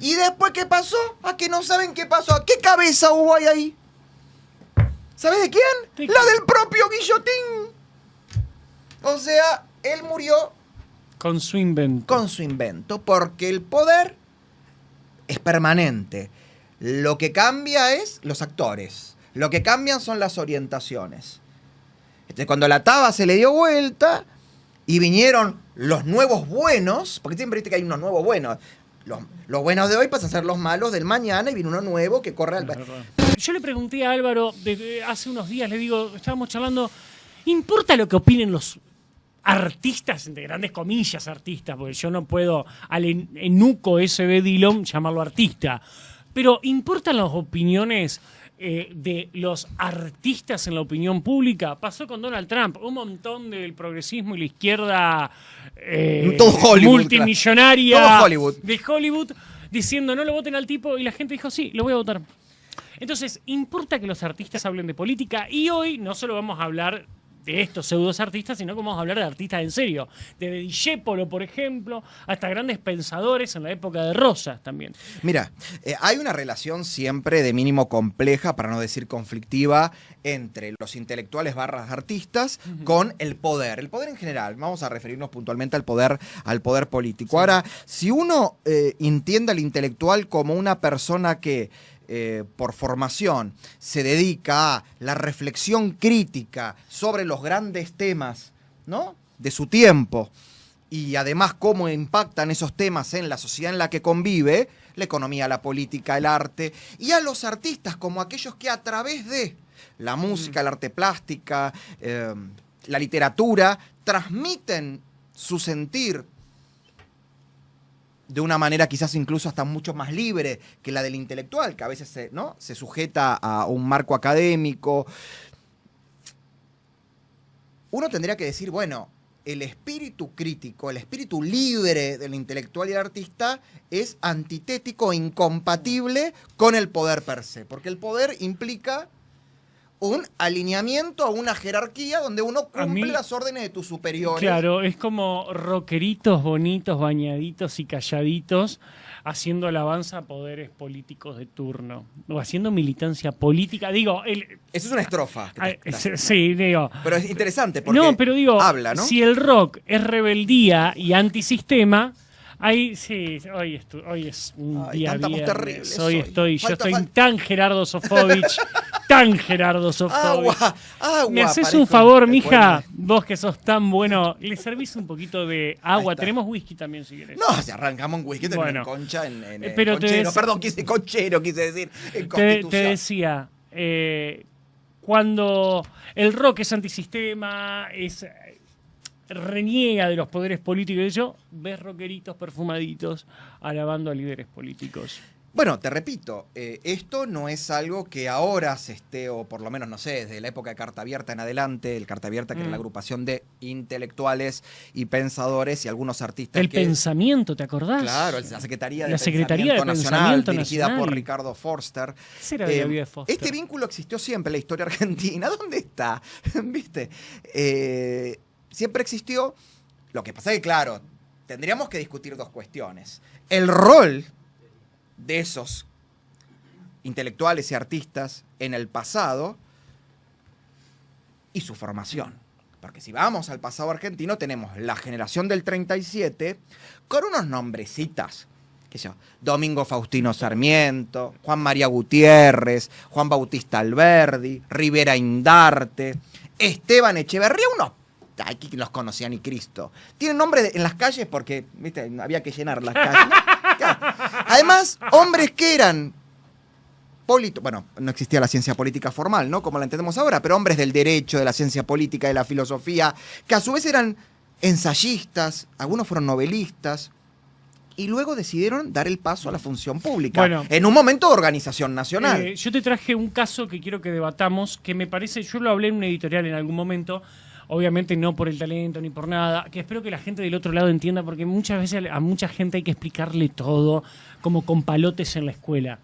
¿Y después qué pasó? ¿A que no saben qué pasó? ¿Qué cabeza hubo ahí? ¿Sabes de quién? ¿De La del propio Guillotín. O sea, él murió Con su invento. con su invento, porque el poder es permanente. Lo que cambia es los actores. Lo que cambian son las orientaciones. Entonces, cuando la taba se le dio vuelta y vinieron los nuevos buenos, porque siempre viste que hay unos nuevos buenos. Los buenos de hoy pasan a ser los malos del mañana y viene uno nuevo que corre al... Yo le pregunté a Álvaro hace unos días, le digo, estábamos charlando, ¿importa lo que opinen los artistas, entre grandes comillas artistas, porque yo no puedo al enuco S.B. Dillon llamarlo artista, pero ¿importan las opiniones de los artistas en la opinión pública? Pasó con Donald Trump, un montón del progresismo y la izquierda todo Hollywood, multimillonaria claro. Todo Hollywood. de Hollywood diciendo no lo voten al tipo y la gente dijo sí, lo voy a votar. Entonces, importa que los artistas hablen de política y hoy no solo vamos a hablar de estos pseudos artistas, sino que vamos a hablar de artistas en serio. Desde Discépolo, por ejemplo, hasta grandes pensadores en la época de Rosas también. Mira, hay una relación siempre de mínimo compleja, para no decir conflictiva, entre los intelectuales / artistas con el poder. El poder en general. Vamos a referirnos puntualmente al poder político. Sí. Ahora, si uno entiende al intelectual como una persona que por formación se dedica a la reflexión crítica sobre los grandes temas, ¿no?, de su tiempo, y además cómo impactan esos temas en la sociedad en la que convive, la economía, la política, el arte, y a los artistas como aquellos que a través de la música, el arte plástica, la literatura, transmiten su sentir de una manera quizás incluso hasta mucho más libre que la del intelectual, que a veces se sujeta a un marco académico. Uno tendría que decir, bueno, el espíritu crítico, el espíritu libre del intelectual y del artista es antitético e incompatible con el poder per se, porque el poder implica un alineamiento a una jerarquía donde uno cumple las órdenes de tus superiores. Claro, es como rockeritos bonitos, bañaditos y calladitos, haciendo alabanza a poderes políticos de turno, o haciendo militancia política. Digo, eso es una estrofa. Sí, digo. Pero es interesante porque no, pero digo, habla, ¿no? Si el rock es rebeldía y antisistema, ahí sí, hoy es un día viernes. Yo estoy tan Gerardo Sofovich, tan Gerardo Sofovich. Agua. ¿Me haces un favor, mija? Vos que sos tan bueno, ¿le servís un poquito de agua? Tenemos whisky también, si querés. No, si arrancamos un whisky, tenemos concha en pero conchero. Perdón, conchero, quise decir. En Constitución. Te decía, cuando el rock es antisistema, reniega de los poderes políticos y eso, ves rockeritos perfumaditos alabando a líderes políticos. Bueno, te repito, esto no es algo que ahora se esté, o por lo menos, no sé, desde la época de Carta Abierta en adelante, el Carta Abierta que era la agrupación de intelectuales y pensadores y algunos artistas pensamiento, ¿te acordás? Claro, la Secretaría de Pensamiento Nacional, dirigida por Ricardo Forster. ¿Qué será de la vida de Forster? Este vínculo existió siempre en la historia argentina. ¿Dónde está? ¿Viste? Siempre existió. Lo que pasa es que, claro, tendríamos que discutir dos cuestiones. El rol de esos intelectuales y artistas en el pasado y su formación. Porque si vamos al pasado argentino, tenemos la generación del 37 con unos nombrecitas. ¿Qué sé yo? Domingo Faustino Sarmiento, Juan María Gutiérrez, Juan Bautista Alberdi, Rivera Indarte, Esteban Echeverría, unos aquí que los conocía ni Cristo. Tienen nombre en las calles porque, viste, había que llenar las calles. Además, hombres que eran bueno, no existía la ciencia política formal, ¿no?, como la entendemos ahora, pero hombres del derecho, de la ciencia política, de la filosofía, que a su vez eran ensayistas, algunos fueron novelistas, y luego decidieron dar el paso a la función pública, en un momento de organización nacional. Yo te traje un caso que quiero que debatamos, que me parece, yo lo hablé en una editorial en algún momento, obviamente no por el talento ni por nada, que espero que la gente del otro lado entienda, porque muchas veces a mucha gente hay que explicarle todo como con palotes en la escuela.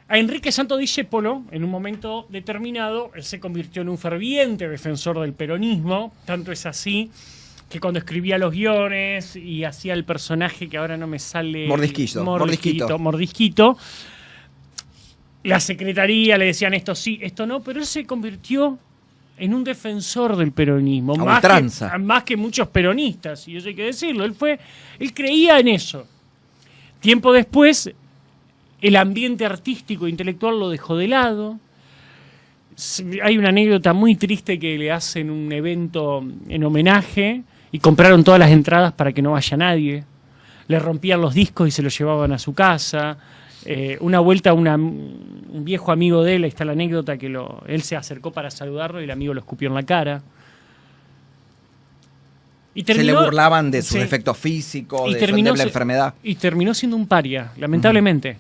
A Enrique Santo Discépolo, en un momento determinado, él se convirtió en un ferviente defensor del peronismo, tanto es así que cuando escribía los guiones y hacía el personaje que ahora no me sale... Mordisquito. La secretaría le decían esto sí, esto no, pero él se convirtió en un defensor del peronismo. Más que muchos peronistas, y eso hay que decirlo. Él creía en eso. Tiempo después, el ambiente artístico e intelectual lo dejó de lado. Hay una anécdota muy triste que le hacen un evento en homenaje y compraron todas las entradas para que no vaya nadie. Le rompían los discos y se los llevaban a su casa. Una vuelta un viejo amigo de él, ahí está la anécdota, que él se acercó para saludarlo y el amigo lo escupió en la cara. Y se le burlaban de sus efectos físicos, de su endeble enfermedad. Y terminó siendo un paria, lamentablemente.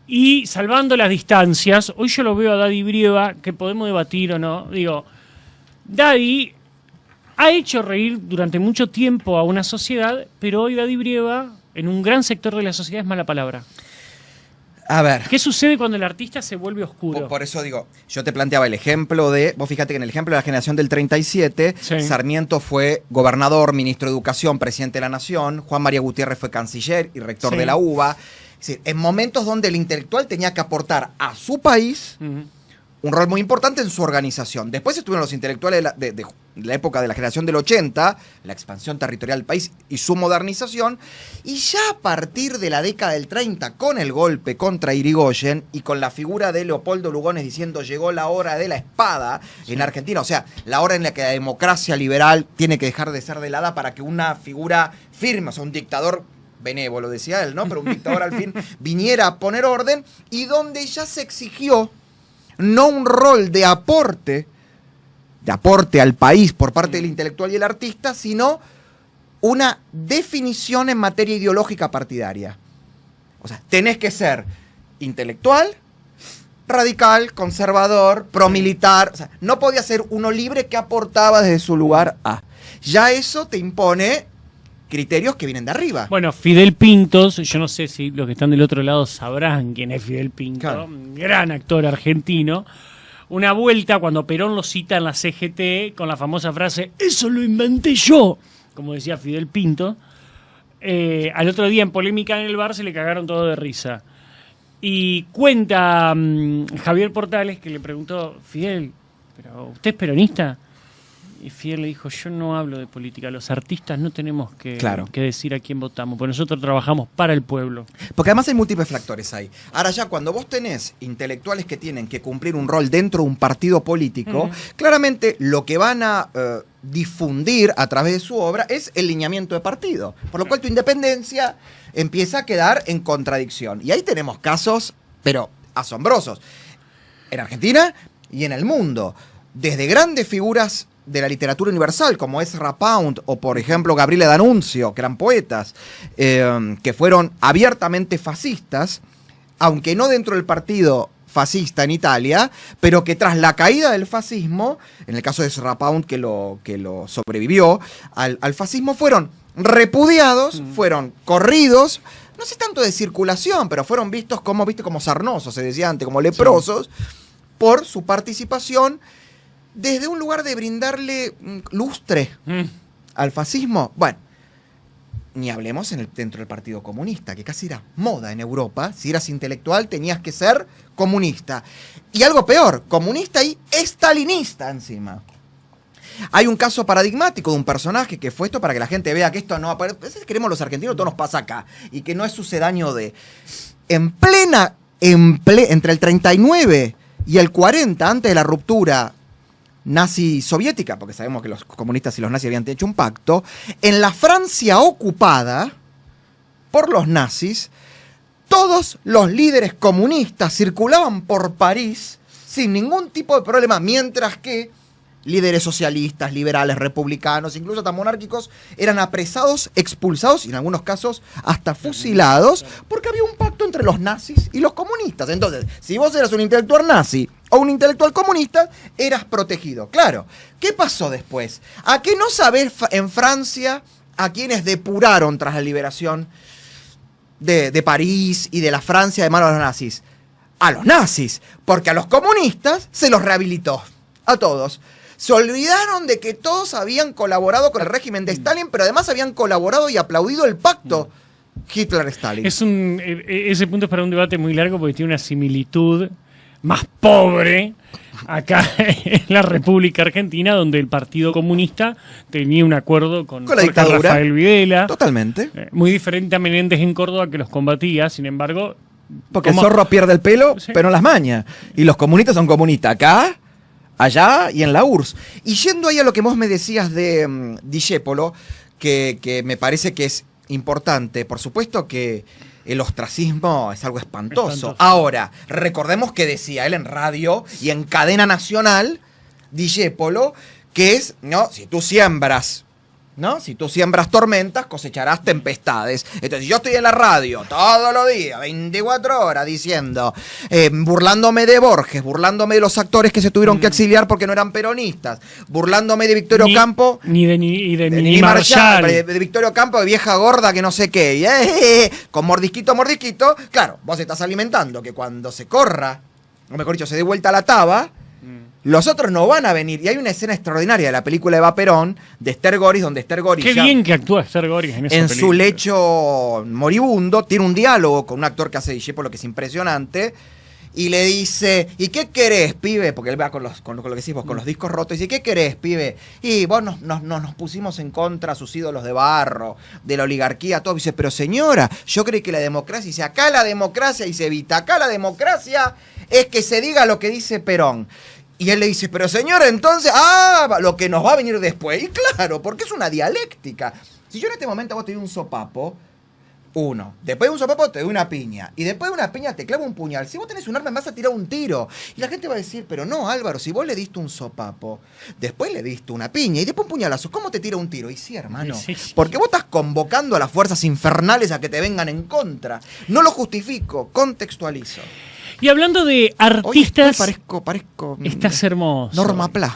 Y salvando las distancias, hoy yo lo veo a Daddy Brieva, que podemos debatir o no. Digo, Daddy ha hecho reír durante mucho tiempo a una sociedad, pero hoy Daddy Brieva, en un gran sector de la sociedad, es mala palabra. A ver. ¿Qué sucede cuando el artista se vuelve oscuro? Por eso digo, yo te planteaba el ejemplo vos fíjate que en el ejemplo de la generación del 37, sí. Sarmiento fue gobernador, ministro de Educación, presidente de la Nación, Juan María Gutiérrez fue canciller y rector de la UBA. Es decir, en momentos donde el intelectual tenía que aportar a su país un rol muy importante en su organización. Después estuvieron los intelectuales de la época de la generación del 80, la expansión territorial del país y su modernización, y ya a partir de la década del 30, con el golpe contra Irigoyen y con la figura de Leopoldo Lugones diciendo llegó la hora de la espada en Argentina, o sea, la hora en la que la democracia liberal tiene que dejar de ser velada para que una figura firme, o sea, un dictador benévolo, decía él, ¿no? Pero un dictador al fin viniera a poner orden, y donde ya se exigió no un rol de aporte al país por parte del intelectual y el artista, sino una definición en materia ideológica partidaria. O sea, tenés que ser intelectual, radical, conservador, promilitar. O sea, no podía ser uno libre que aportaba desde su lugar a. Ya eso te impone criterios que vienen de arriba. Bueno, Fidel Pintos, yo no sé si los que están del otro lado sabrán quién es Fidel Pinto, claro. Gran actor argentino. Una vuelta cuando Perón lo cita en la CGT con la famosa frase, eso lo inventé yo, como decía Fidel Pinto. Al otro día en polémica en el bar se le cagaron todo de risa. Y cuenta Javier Portales que le preguntó, Fidel, ¿pero usted es peronista? Y Fidel le dijo, yo no hablo de política, los artistas no tenemos que decir a quién votamos, porque nosotros trabajamos para el pueblo. Porque además hay múltiples factores ahí. Ahora ya cuando vos tenés intelectuales que tienen que cumplir un rol dentro de un partido político, claramente lo que van a difundir a través de su obra es el lineamiento de partido, por lo cual tu independencia empieza a quedar en contradicción. Y ahí tenemos casos, pero asombrosos, en Argentina y en el mundo, desde grandes figuras de la literatura universal, como Ezra Pound o, por ejemplo, Gabriele D'Annunzio, que eran poetas, que fueron abiertamente fascistas, aunque no dentro del partido fascista en Italia, pero que tras la caída del fascismo, en el caso de Ezra Pound, que lo sobrevivió al fascismo, fueron repudiados, fueron corridos, no sé tanto de circulación, pero fueron vistos como sarnosos, se decía antes, como leprosos, por su participación desde un lugar de brindarle lustre al fascismo. Bueno, ni hablemos dentro del Partido Comunista, que casi era moda en Europa. Si eras intelectual tenías que ser comunista. Y algo peor, comunista y estalinista encima. Hay un caso paradigmático de un personaje que fue esto para que la gente vea que esto no aparece. A veces queremos los argentinos, todo nos pasa acá. Y que no es sucedáneo de... Entre el 39 y el 40, antes de la ruptura nazi-soviética, porque sabemos que los comunistas y los nazis habían hecho un pacto, en la Francia ocupada por los nazis, todos los líderes comunistas circulaban por París sin ningún tipo de problema, mientras que líderes socialistas, liberales, republicanos, incluso hasta monárquicos, eran apresados, expulsados y en algunos casos hasta fusilados, porque había un pacto entre los nazis y los comunistas. Entonces, si vos eras un intelectual nazi o un intelectual comunista, eras protegido. Claro, ¿qué pasó después? ¿A qué no sabés en Francia a quienes depuraron tras la liberación de París y de la Francia de manos de los nazis? A los nazis, porque a los comunistas se los rehabilitó, a todos. Se olvidaron de que todos habían colaborado con el régimen de Stalin, pero además habían colaborado y aplaudido el pacto Hitler-Stalin. Ese punto es para un debate muy largo porque tiene una similitud más pobre acá en la República Argentina, donde el Partido Comunista tenía un acuerdo con la Jorge dictadura. Rafael Videla. Totalmente. Muy diferente a Menéndez en Córdoba, que los combatía, sin embargo... Porque el zorro pierde el pelo, Sí. pero no las mañas. Y los comunistas son comunistas acá, allá y en la URSS. Y yendo ahí a lo que vos me decías de Discépolo, que me parece que es importante, por supuesto que el ostracismo es algo espantoso. Ahora, recordemos que decía él en radio y en cadena nacional, Discépolo, que es, ¿no? Si tú siembras, ¿no? Si tú siembras tormentas, cosecharás tempestades. Entonces yo estoy en la radio todos los días, 24 horas, diciendo, burlándome de Borges, burlándome de los actores que se tuvieron que exiliar porque no eran peronistas, burlándome de Victorio Campo, Ni de Nini Marshall, Marshall. de Victorio Campo, de vieja gorda que no sé qué, y, con mordisquito, claro, vos estás alimentando que cuando se corra, o mejor dicho, se dé vuelta la taba, los otros no van a venir. Y hay una escena extraordinaria de la película de Eva Perón, de Esther Goris, donde Esther Goris Qué bien que actúa Esther Goris en esa película. su lecho moribundo tiene un diálogo con un actor que hace Discépolo que es impresionante, y le dice, ¿y qué querés, pibe? Porque él va con lo que decís vos, con los discos rotos, y dice, ¿qué querés, pibe? Y vos nos pusimos en contra a sus ídolos de barro, de la oligarquía, todo. Y dice, pero señora, yo creí que la democracia, dice, acá la democracia, y se evita, acá la democracia es que se diga lo que dice Perón. Y él le dice, pero señora, entonces, lo que nos va a venir después. Y claro, porque es una dialéctica. Si yo en este momento a vos te doy un sopapo, uno, después de un sopapo te doy una piña, y después de una piña te clavo un puñal. Si vos tenés un arma me vas a tirar un tiro. Y la gente va a decir, pero no, Álvaro, si vos le diste un sopapo, después le diste una piña y después un puñalazo, ¿cómo te tira un tiro? Y sí, hermano, Sí. porque vos estás convocando a las fuerzas infernales a que te vengan en contra. No lo justifico, contextualizo. Y hablando de artistas... Hoy parezco Estás hermoso. Norma Pla.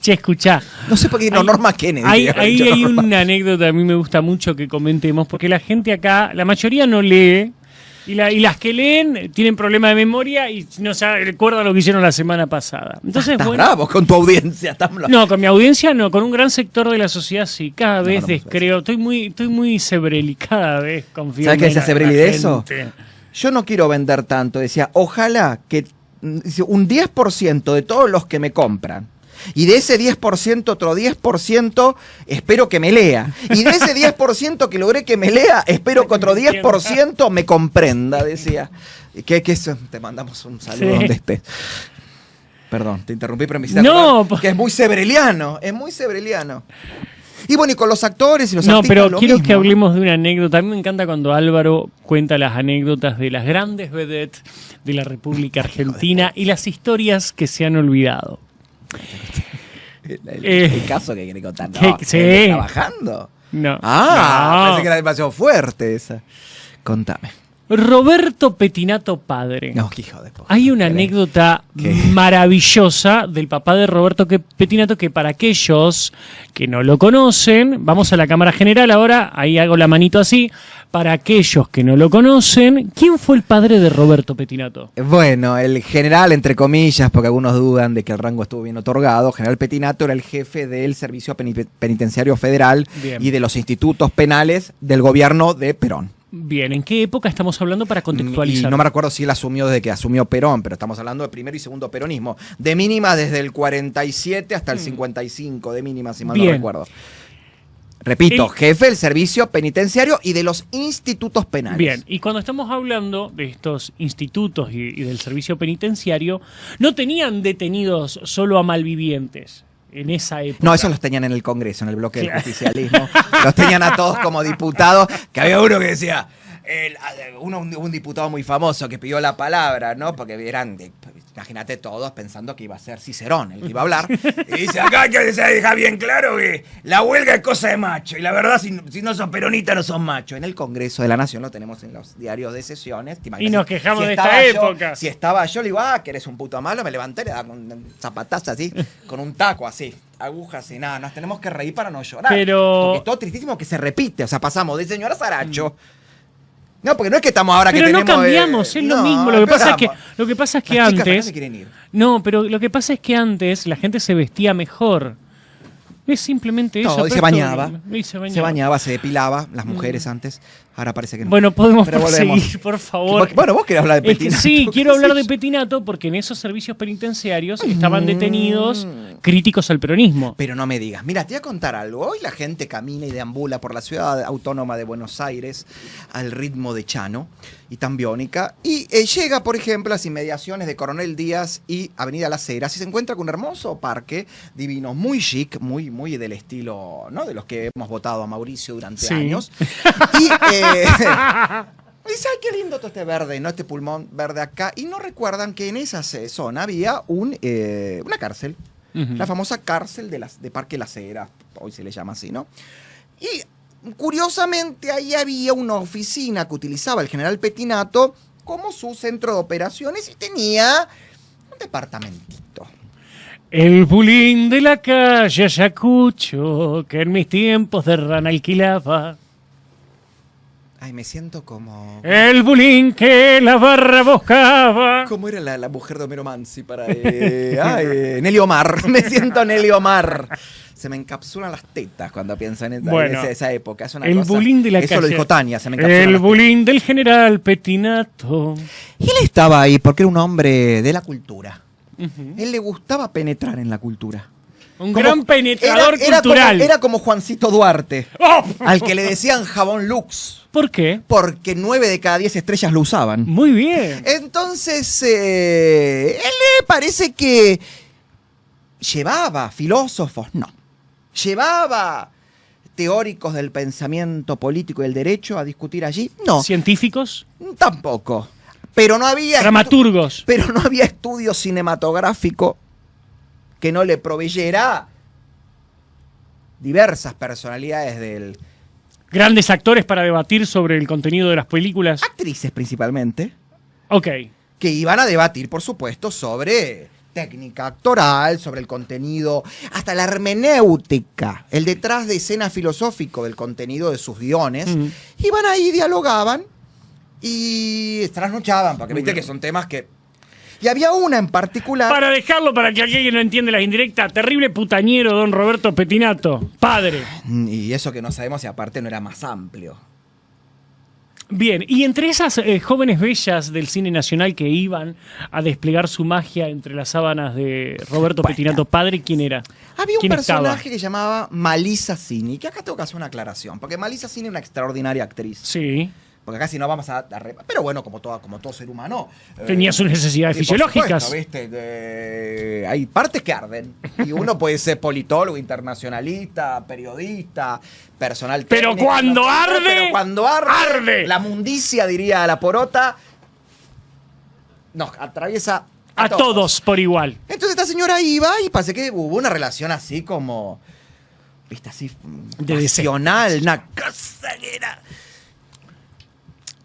Che, escuchá. No sé por qué Norma Kennedy. Ahí Dicho hay Norma. una anécdota, a mí me gusta mucho que comentemos, porque la gente acá, la mayoría no lee, y las que leen tienen problema de memoria y no se recuerdan lo que hicieron la semana pasada. Entonces, Estás bueno, bravo con tu audiencia. no, con mi audiencia no, con un gran sector de la sociedad sí, cada vez no, descreo, estoy muy Sebrelli, cada vez confío ¿Sabes qué menos decía en Sebrelli la de eso? gente. Yo no quiero vender tanto. Decía, ojalá que dice, un 10% de todos los que me compran, y de ese 10%, otro 10% espero que me lea. Y de ese 10% que logré que me lea, espero que otro 10% me comprenda, decía. Que eso, te mandamos un saludo Sí. donde estés. Perdón, te interrumpí, pero me hiciste No, acordar que es muy sebreliano, Y bueno, y con los actores y los No, artistas pero lo quiero mismo, que ¿no? hablemos de una anécdota. A mí me encanta cuando Álvaro cuenta las anécdotas de las grandes vedettes de la República Argentina y las historias que se han olvidado. El caso que quiere contar. que- No, sí. ¿él está bajando? No. Ah, No. pensé que era demasiado fuerte esa. Contame. Roberto Petinato padre. No, qué hijo de puta. Hay una ¿Querés? anécdota ¿Qué? maravillosa del papá de Roberto Petinato que para aquellos que no lo conocen, vamos a la cámara general ahora, ahí hago la manito así, para aquellos que no lo conocen, ¿quién fue el padre de Roberto Petinato? Bueno, el general, entre comillas, porque algunos dudan de que el rango estuvo bien otorgado, general Petinato era el jefe del Servicio Penitenciario Federal Bien. y de los institutos penales del gobierno de Perón. Bien, ¿en qué época estamos hablando para Y contextualizar? no me recuerdo si él asumió desde que asumió Perón, pero estamos hablando de primero y segundo peronismo. De mínima desde el 47 hasta el 55, de mínima, si mal no Bien. recuerdo. Repito, El- jefe del servicio penitenciario y de los institutos penales. Bien, y cuando estamos hablando de estos institutos y del servicio penitenciario, no tenían detenidos solo a malvivientes en esa época. No, esos los tenían en el Congreso, en el bloque del Claro. justicialismo. Los tenían a todos como diputados, que había uno que decía, un diputado muy famoso que pidió la palabra, ¿no? Porque eran, imagínate todos pensando que iba a ser Cicerón el que iba a hablar. Y dice, acá hay que dejar bien claro que la huelga es cosa de macho. Y la verdad, si no sos peronista, no sos macho. En el Congreso de la Nación lo tenemos en los diarios de sesiones. ¿Te imaginas? Y nos quejamos de estaba esta yo- época. Si estaba yo, le digo, que eres un puto malo, me levanté, le daba un zapatazo así, con un taco así, agujas y nada, nos tenemos que reír para no llorar. Pero- Porque es todo tristísimo que se repite, o sea, pasamos de señora Saracho No, porque no es que estamos ahora Pero que no tenemos... cambiamos, es lo no, mismo. Lo que pasa es que Las chicas antes. también se quieren ir. No, pero lo que pasa es que antes la gente se vestía mejor. Es simplemente eso. No, y pero se bañaba. y se bañaba. Se bañaba, se depilaba, las mujeres antes. Ahora parece que no. Bueno, podemos Pero volvemos. proseguir, por favor. Bueno, vos querés hablar de petinato. Sí, quiero hablar de petinato porque en esos servicios penitenciarios estaban detenidos críticos al peronismo. Pero no me digas. Mira, te voy a contar algo. Hoy la gente camina y deambula por la ciudad autónoma de Buenos Aires al ritmo de Chano y Tambiónica. Y llega, por ejemplo, a las inmediaciones de Coronel Díaz y Avenida Las Heras y se encuentra con un hermoso parque divino, muy chic, muy del estilo, ¿no? De los que hemos votado a Mauricio durante años. Y dice, ay, qué lindo todo este verde, ¿no? Este pulmón verde acá. Y no recuerdan que en esa zona había una cárcel. La famosa cárcel de Parque Las Heras, hoy se le llama así, ¿no? Y curiosamente ahí había una oficina que utilizaba el general Petinato como su centro de operaciones y tenía un departamentito. El bulín de la calle Ayacucho, que en mis tiempos de rana alquilaba. Ay, me siento como... El bulín que la barra buscaba. ¿Cómo era la mujer de Homero Mansi para... Nelly Omar. Me siento Nelly Omar. Se me encapsulan las tetas cuando pienso en esa época. Es una el cosa... bulín de la calle. Eso lo dijo Tania, se me encapsulan El las bulín del general Petinato. tetas. Y él estaba ahí porque era un hombre de la cultura. Él le gustaba penetrar en la cultura. Un gran penetrador cultural. Era como Juancito Duarte, ¡Oh! al que le decían jabón Lux. ¿Por qué? Porque 9 de cada 10 estrellas lo usaban. Muy bien. Entonces, él parece que llevaba filósofos, no. Llevaba teóricos del pensamiento político y el derecho a discutir allí, no. ¿Científicos? Tampoco. Pero no había... Dramaturgos. Pero no había estudio cinematográfico que no le proveyera diversas personalidades del... Grandes actores para debatir sobre el contenido de las películas. Actrices principalmente. Ok. Que iban a debatir, por supuesto, sobre técnica actoral, sobre el contenido, hasta la hermenéutica, el detrás de escena filosófico del contenido de sus guiones. Iban ahí, dialogaban y trasnochaban, porque viste que son temas que... Y había una en particular... Para dejarlo, para que alguien no entiende las indirectas, terrible putañero don Roberto Petinato, padre. Y eso que no sabemos si aparte no era más amplio. Bien, y entre esas jóvenes bellas del cine nacional que iban a desplegar su magia entre las sábanas de Roberto Petinato, padre, ¿quién era? Había un ¿Quién personaje estaba? que llamaba Malisa Cini, que acá tengo que hacer una aclaración, porque Malisa Cini es una extraordinaria actriz. Sí. Porque acá si no vamos pero bueno, como todo ser humano. Tenía sus necesidades y por fisiológicas. supuesto, ¿viste? Hay partes que arden. Y uno puede ser politólogo, internacionalista, periodista, personal Pero técnico, cuando arde, pero cuando arde, la mundicia, diría la porota, nos atraviesa A todos por igual. Entonces esta señora iba y parece que hubo una relación así como, viste, así De pasional, una cosa que era...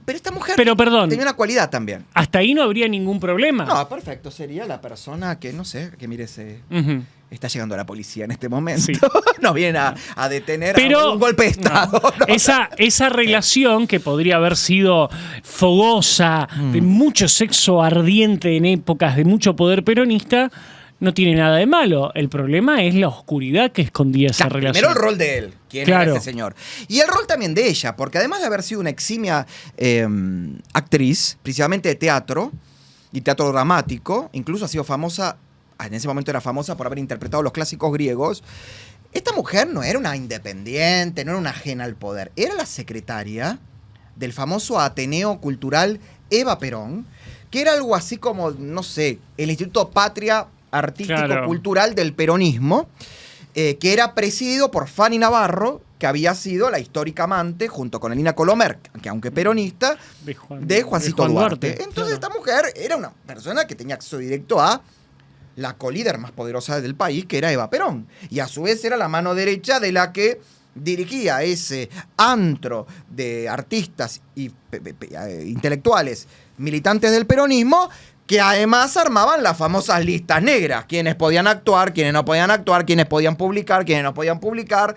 Pero esta mujer Pero, perdón. tenía una cualidad también. Hasta ahí no habría ningún problema. No, perfecto. Sería la persona que, no sé, que mire, Ujú. está llegando la policía en este momento. Sí. Nos viene a detener Pero a un golpe de Estado. No. esa relación que podría haber sido fogosa, de mucho sexo ardiente en épocas de mucho poder peronista, no tiene nada de malo. El problema es la oscuridad que escondía esa Claro, relación. primero el rol de él, quién Claro. era ese señor. Y el rol también de ella, porque además de haber sido una eximia actriz, principalmente de teatro y teatro dramático, incluso ha sido famosa, en ese momento era famosa por haber interpretado los clásicos griegos. Esta mujer no era una independiente, no era una ajena al poder, era la secretaria del famoso Ateneo Cultural Eva Perón, que era algo así como, no sé, el Instituto Patria Artístico-Cultural del Peronismo, que era presidido por Fanny Navarro, que había sido la histórica amante, junto con Elina Colomer, que aunque peronista, de Juancito Duarte. Entonces esta mujer era una persona que tenía acceso directo a la colíder más poderosa del país, que era Eva Perón. Y a su vez era la mano derecha de la que dirigía ese antro de artistas y intelectuales militantes del peronismo, que además armaban las famosas listas negras, quienes podían actuar, quienes no podían actuar, quienes podían publicar, quienes no podían publicar.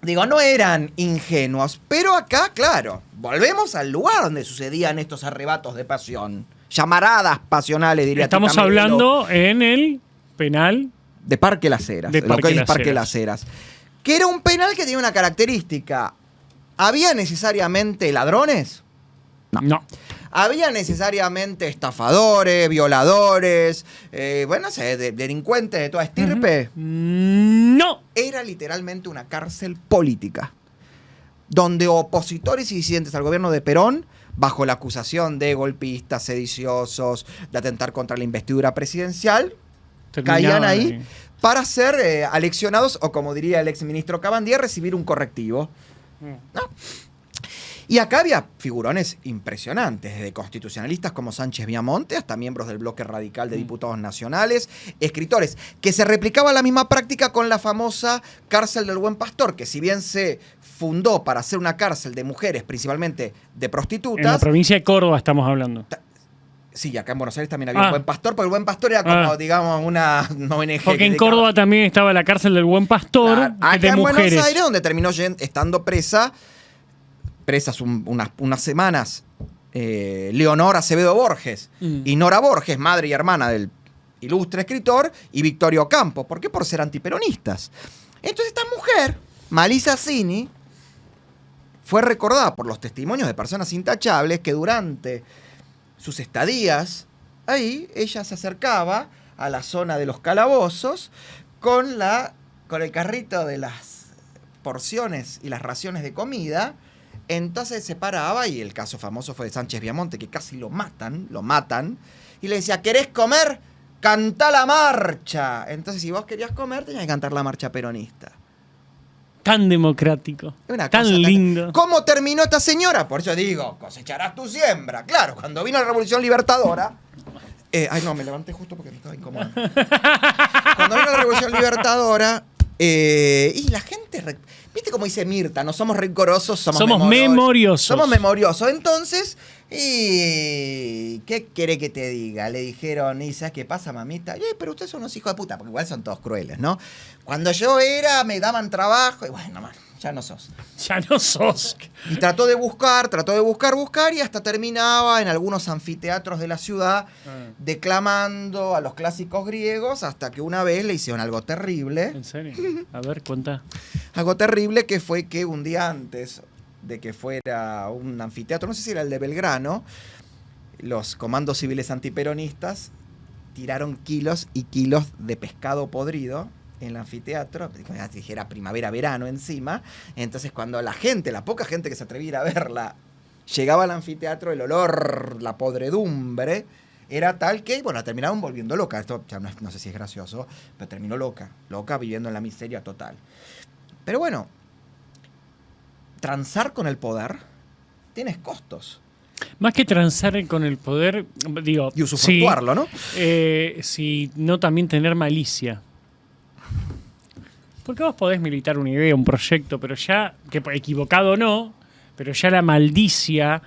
Digo, no eran ingenuos, pero acá, claro, volvemos al lugar donde sucedían estos arrebatos de pasión. Llamaradas pasionales, diría Estamos Tita Merelo, hablando en el penal de Parque Las Heras, de lo que Parque hoy es Las Parque Heras. Las Heras. Que era un penal que tenía una característica. ¿Había necesariamente ladrones? No. ¿Había necesariamente estafadores, violadores, bueno, no sé, delincuentes de toda estirpe? No. Era literalmente una cárcel política, donde opositores y disidentes al gobierno de Perón, bajo la acusación de golpistas, sediciosos, de atentar contra la investidura presidencial, caían ahí para ser aleccionados, o como diría el exministro Cabandier, recibir un correctivo. ¿No? Y acá había figurones impresionantes, desde constitucionalistas como Sánchez Viamonte hasta miembros del bloque radical de diputados nacionales, escritores, que se replicaba la misma práctica con la famosa cárcel del Buen Pastor, que si bien se fundó para ser una cárcel de mujeres, principalmente de prostitutas. En la provincia de Córdoba estamos hablando. Sí, acá en Buenos Aires también había un Buen Pastor, pero el Buen Pastor era como, digamos, una ONG. Porque en Córdoba también estaba la cárcel del Buen Pastor, claro, acá de en mujeres. Buenos Aires, donde terminó estando presas unas semanas, Leonor Acevedo Borges y Nora Borges, madre y hermana del ilustre escritor, y Victorio Campo. ¿Por qué? Por ser antiperonistas. Entonces esta mujer, Malisa Zini, fue recordada por los testimonios de personas intachables que durante sus estadías ahí, ella se acercaba a la zona de los calabozos con el carrito de las porciones y las raciones de comida. Entonces se paraba, y el caso famoso fue de Sánchez Viamonte, que casi lo matan, y le decía, ¿querés comer? Cantá la marcha. Entonces, si vos querías comer, tenías que cantar la marcha peronista. Tan democrático, tan lindo. ¿Cómo terminó esta señora? Por eso digo, cosecharás tu siembra. Claro, cuando vino la Revolución Libertadora... ay, no, me levanté justo porque me estaba incomodando. Cuando vino la Revolución Libertadora, y la gente... ¿Viste cómo dice Mirta? No somos rencorosos, somos memoriosos. Somos memoriosos. Entonces, ¿qué quiere que te diga? Le dijeron, ¿y sabes qué pasa, mamita? Pero ustedes son unos hijos de puta, porque igual son todos crueles, ¿no? Cuando yo era, me daban trabajo, y bueno, man, ya no sos. Ya no sos. Y trató de buscar, y hasta terminaba en algunos anfiteatros de la ciudad declamando a los clásicos griegos, hasta que una vez le hicieron algo terrible. ¿En serio? A ver, cuenta. Algo terrible, que fue que un día antes de que fuera un anfiteatro, no sé si era el de Belgrano, los comandos civiles antiperonistas tiraron kilos y kilos de pescado podrido en el anfiteatro, como si dijera primavera-verano encima. Entonces, cuando la poca gente que se atreviera a verla, llegaba al anfiteatro, el olor, la podredumbre, era tal que, bueno, la terminaron volviendo loca. Esto ya no sé si es gracioso, pero terminó loca, viviendo en la miseria total. Pero bueno, transar con el poder tienes costos. Más que transar con el poder, digo... Y usufructuarlo, ¿no? Sí, no también tener malicia. Porque vos podés militar una idea, un proyecto, pero ya, que equivocado o no, pero ya la maldicia,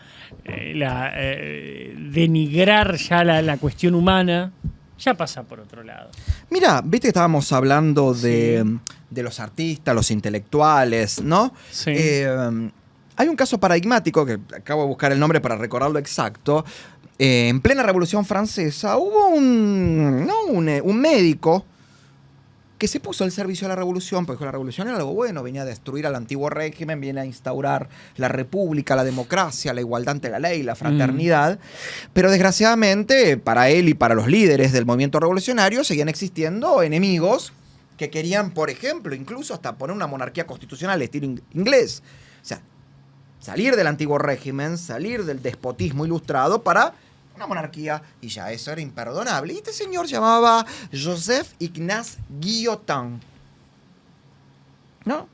denigrar ya la cuestión humana, ya pasa por otro lado. Mira, viste que estábamos hablando de los artistas, los intelectuales, ¿no? Sí. Hay un caso paradigmático, que acabo de buscar el nombre para recordarlo exacto. En plena Revolución Francesa hubo un médico que se puso al servicio de la revolución, porque la revolución era algo bueno, venía a destruir al antiguo régimen, viene a instaurar la república, la democracia, la igualdad ante la ley, la fraternidad. Pero desgraciadamente, para él y para los líderes del movimiento revolucionario, seguían existiendo enemigos que querían, por ejemplo, incluso hasta poner una monarquía constitucional de estilo inglés. O sea, salir del antiguo régimen, salir del despotismo ilustrado para una monarquía, y ya eso era imperdonable. Y este señor llamaba Joseph Ignace Guillotin. ¿No?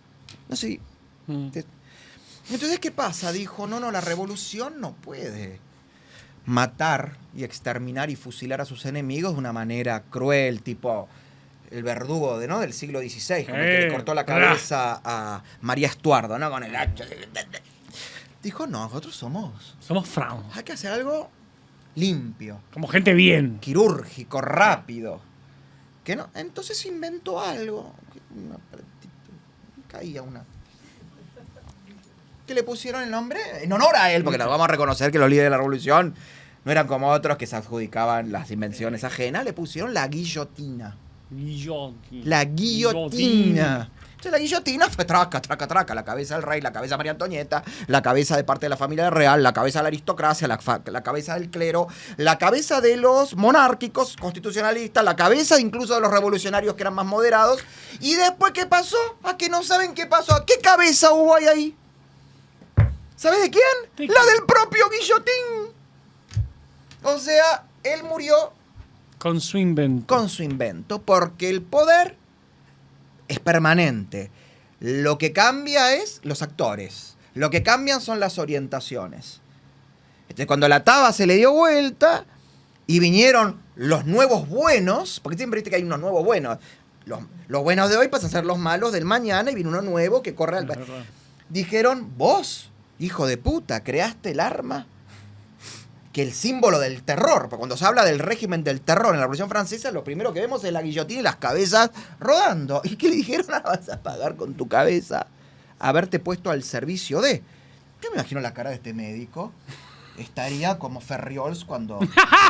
No sé. Entonces, ¿qué pasa? Dijo, no, la revolución no puede matar y exterminar y fusilar a sus enemigos de una manera cruel, tipo el verdugo del siglo XVI, como el que le cortó la cabeza a María Estuardo, ¿no? Con el hacha. Dijo, no, nosotros somos Fraun. hay que hacer algo limpio, Como gente bien. quirúrgico, rápido. Que no, entonces inventó algo. Caía una que le pusieron el nombre en honor a él, porque lo vamos a reconocer que los líderes de la revolución no eran como otros que se adjudicaban las invenciones ajenas, le pusieron la guillotina. La guillotina. Entonces la guillotina fue traca, traca, traca, la cabeza del rey, la cabeza de María Antonieta, la cabeza de parte de la familia real, la cabeza de la aristocracia, la cabeza del clero, la cabeza de los monárquicos, constitucionalistas, la cabeza incluso de los revolucionarios que eran más moderados. ¿Y después qué pasó? ¿A que no saben qué pasó? ¿Qué cabeza hubo ahí? ¿Sabes de quién? La del propio Guillotín. O sea, él murió con su invento. Con su invento, porque el poder es permanente. Lo que cambia es los actores. Lo que cambian son las orientaciones. Entonces, cuando la taba se le dio vuelta y vinieron los nuevos buenos, porque siempre viste que hay unos nuevos buenos. Los buenos de hoy pasan a ser los malos del mañana y viene uno nuevo que corre al... Dijeron, vos, hijo de puta, creaste el arma que el símbolo del terror, porque cuando se habla del régimen del terror en la Revolución Francesa, lo primero que vemos es la guillotina y las cabezas rodando. ¿Y qué le dijeron? Ahora vas a pagar con tu cabeza haberte puesto al servicio de... Yo me imagino la cara de este médico. Estaría como Ferriols cuando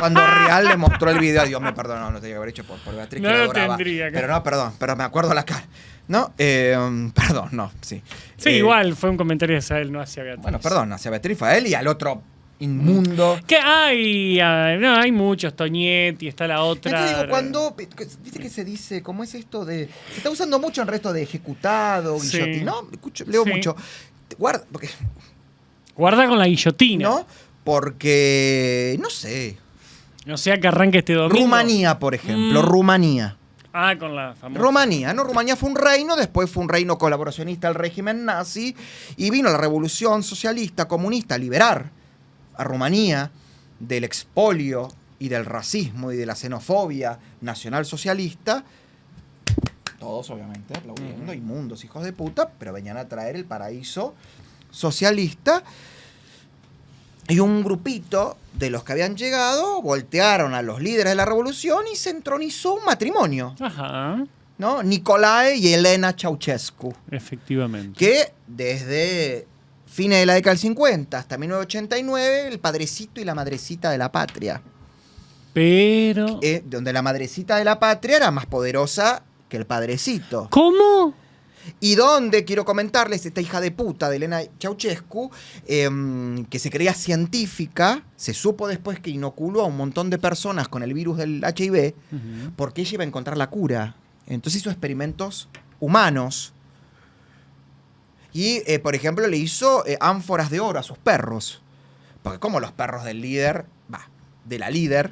Real le mostró el video. Dios me perdona, no tenía que haber hecho por Beatriz, no que la lo adoraba. Tendría, pero no, perdón, pero me acuerdo la cara. ¿No? Perdón, no, sí. Sí, igual fue un comentario hacia él, no hacia Beatriz. Bueno, perdón, hacia Beatriz fue a él y al otro inmundo. Que hay muchos, Toñetti, está la otra. Yo te digo, cuando, viste que se dice, ¿cómo es esto de...? Se está usando mucho en resto de ejecutado, sí. guillotín, ¿no? Leo sí. mucho. Guarda, porque... Guarda con la guillotina. ¿No? Porque, no sé. O sea, que arranque este domingo. Rumanía, por ejemplo, Rumanía. Ah, con la famosa. Rumanía, ¿no? Rumanía fue un reino, después fue un reino colaboracionista al régimen nazi, y vino la revolución socialista, comunista, a liberar a Rumanía del expolio y del racismo y de la xenofobia nacionalsocialista. Todos, obviamente, aplaudiendo, inmundos, hijos de puta, pero venían a traer el paraíso socialista. Y un grupito de los que habían llegado voltearon a los líderes de la revolución y se entronizó un matrimonio. Ajá. ¿No? Nicolae y Elena Ceausescu. Efectivamente. Que desde fines de la década del 50 hasta 1989, el padrecito y la madrecita de la patria. Pero... donde la madrecita de la patria era más poderosa que el padrecito. ¿Cómo? Y donde, quiero comentarles, esta hija de puta de Elena Ceausescu, que se creía científica, se supo después que inoculó a un montón de personas con el virus del HIV, porque ella iba a encontrar la cura. Entonces hizo experimentos humanos. Y, por ejemplo, le hizo ánforas de oro a sus perros. Porque como los perros del líder, de la líder,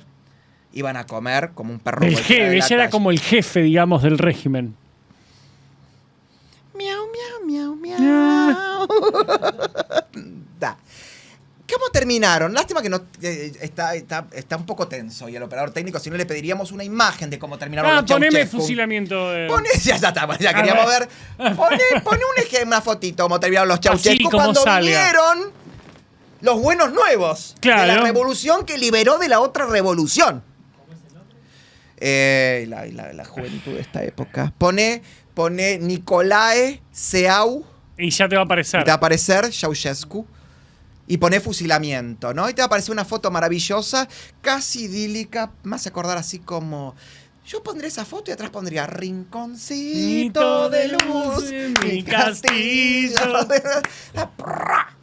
iban a comer como un perro. El jefe, ella era como el jefe, digamos, del régimen. Miau, miau, miau, miau. ¿Cómo terminaron? Lástima que no está un poco tenso y el operador técnico, si no le pediríamos una imagen de cómo terminaron los Poneme Ceausescu. fusilamiento. Ya está, ya queríamos ver. Pone una fotito cómo terminaron los Ceausescu cuando vinieron los buenos nuevos. Claro. De la revolución que liberó de la otra revolución. ¿Cómo es el nombre? La juventud de esta época. Pone Nicolae Ceau. Y ya te va a aparecer. Te va a aparecer Ceausescu. Y pone fusilamiento, ¿no? Y te va a aparecer una foto maravillosa, casi idílica, más acordar así como... Yo pondré esa foto y atrás pondría rinconcito de luz, mi castillo.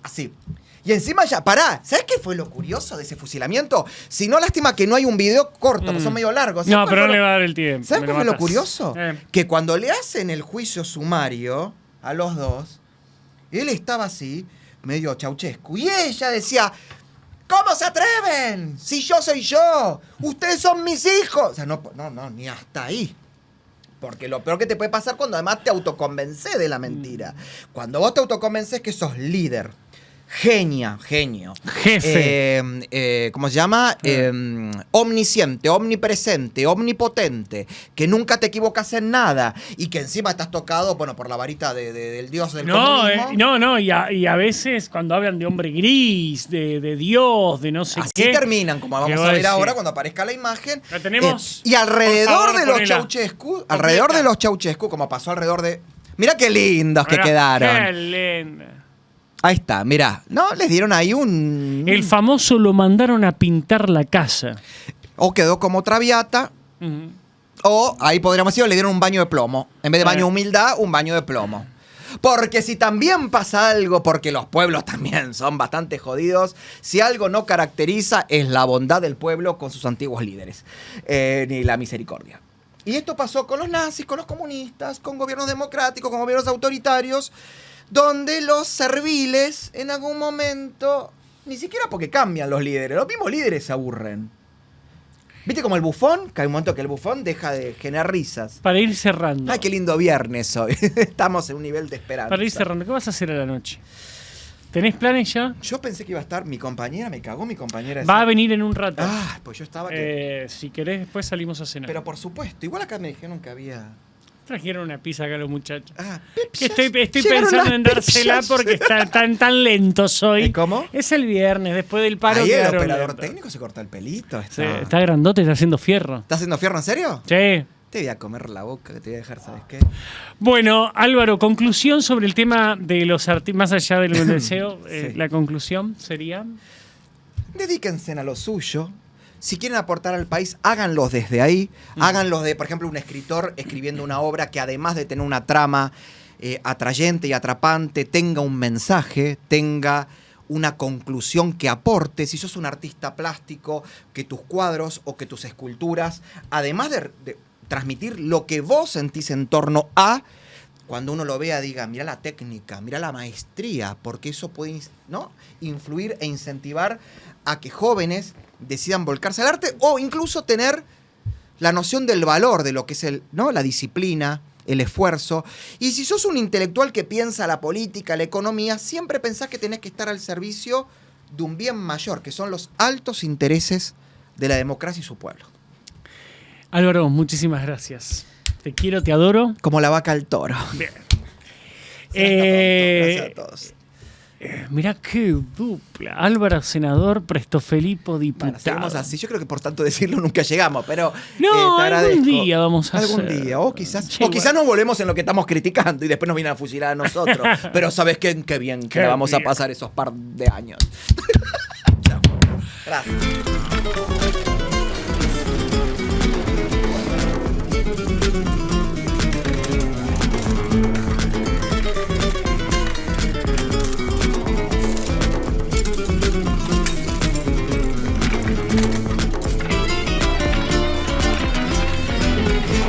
Así. Y encima ya, pará, ¿sabes qué fue lo curioso de ese fusilamiento? Si no, lástima que no hay un video corto, porque son medio largos. No, pero no le va a dar el tiempo. ¿Sabes qué fue lo curioso? Que cuando le hacen el juicio sumario a los dos, él estaba así, medio Ceausescu, y ella decía, ¿cómo se atreven? Si yo soy yo, ustedes son mis hijos. O sea, no, ni hasta ahí. Porque lo peor que te puede pasar cuando además te autoconvences de la mentira. Cuando vos te autoconvences que sos líder, genio. Jefe. ¿Cómo se llama? Omnisciente, omnipresente, omnipotente, que nunca te equivocas en nada y que encima estás tocado, bueno, por la varita del dios del comunismo. Y a veces cuando hablan de hombre gris, de Dios, de no sé así qué. terminan, como vamos a ver ahora cuando aparezca la imagen. La tenemos. Y alrededor de los Ceausescu, Ceausescu, como pasó alrededor de... Mirá qué lindos que quedaron. Qué linda. Ahí está, mirá. No, les dieron ahí un... El famoso lo mandaron a pintar la casa. O quedó como Traviata, Ujú. o ahí podríamos decir, le dieron un baño de plomo. En vez de baño de humildad, un baño de plomo. Porque si también pasa algo, porque los pueblos también son bastante jodidos, si algo no caracteriza es la bondad del pueblo con sus antiguos líderes, ni la misericordia. Y esto pasó con los nazis, con los comunistas, con gobiernos democráticos, con gobiernos autoritarios, donde los serviles en algún momento, ni siquiera porque cambian los líderes, los mismos líderes se aburren. ¿Viste como el bufón? Que hay un momento que el bufón deja de generar risas. Para ir cerrando. Ay, qué lindo viernes hoy. Estamos en un nivel de esperanza. Para ir cerrando, ¿qué vas a hacer a la noche? ¿Tenés planes ya? Yo pensé que iba a estar mi compañera, me cagó mi compañera. Va a venir en un rato. Ah, pues yo estaba... Si querés, después salimos a cenar. Pero por supuesto, igual acá me dijeron que había... Trajeron una pizza acá los muchachos. Ah, Que pipsas. estoy Llegaron pensando las en dársela pipsas. porque están tan lentos hoy. ¿Cómo? Es el viernes, después del paro. Ahí el quedaron operador lentos. técnico se corta el pelito. Sí, está grandote, está haciendo fierro. ¿Estás haciendo fierro en serio? Sí. Te voy a comer la boca, que te voy a dejar, ¿sabes qué? Bueno, Álvaro, conclusión sobre el tema de los artistas, más allá del deseo, Sí. la conclusión sería... Dedíquense a lo suyo. Si quieren aportar al país, háganlos desde ahí. Háganlos de, por ejemplo, un escritor escribiendo una obra que además de tener una trama atrayente y atrapante, tenga un mensaje, tenga una conclusión que aporte. Si sos un artista plástico, que tus cuadros o que tus esculturas, además de transmitir lo que vos sentís en torno a, cuando uno lo vea, diga, mira la técnica, mira la maestría, porque eso puede, ¿no?, influir e incentivar a que jóvenes decidan volcarse al arte o incluso tener la noción del valor de lo que es ¿no?, la disciplina, el esfuerzo. Y si sos un intelectual que piensa la política, la economía, siempre pensás que tenés que estar al servicio de un bien mayor, que son los altos intereses de la democracia y su pueblo. Álvaro, muchísimas gracias. Te quiero, te adoro. Como la vaca al toro. Bien. Gracias a todos. Mirá qué dupla. Álvaro, senador, Prestofelipo, diputado. Bueno, seguimos así. Yo creo que por tanto decirlo nunca llegamos, pero No, te agradezco. algún día vamos a Algún hacer. día. O quizás, Sí, o quizás nos volvemos en lo que estamos criticando y después nos vienen a fusilar a nosotros. Pero ¿sabes qué? Qué bien que Qué la vamos a bien. pasar esos par de años. Chao. Gracias.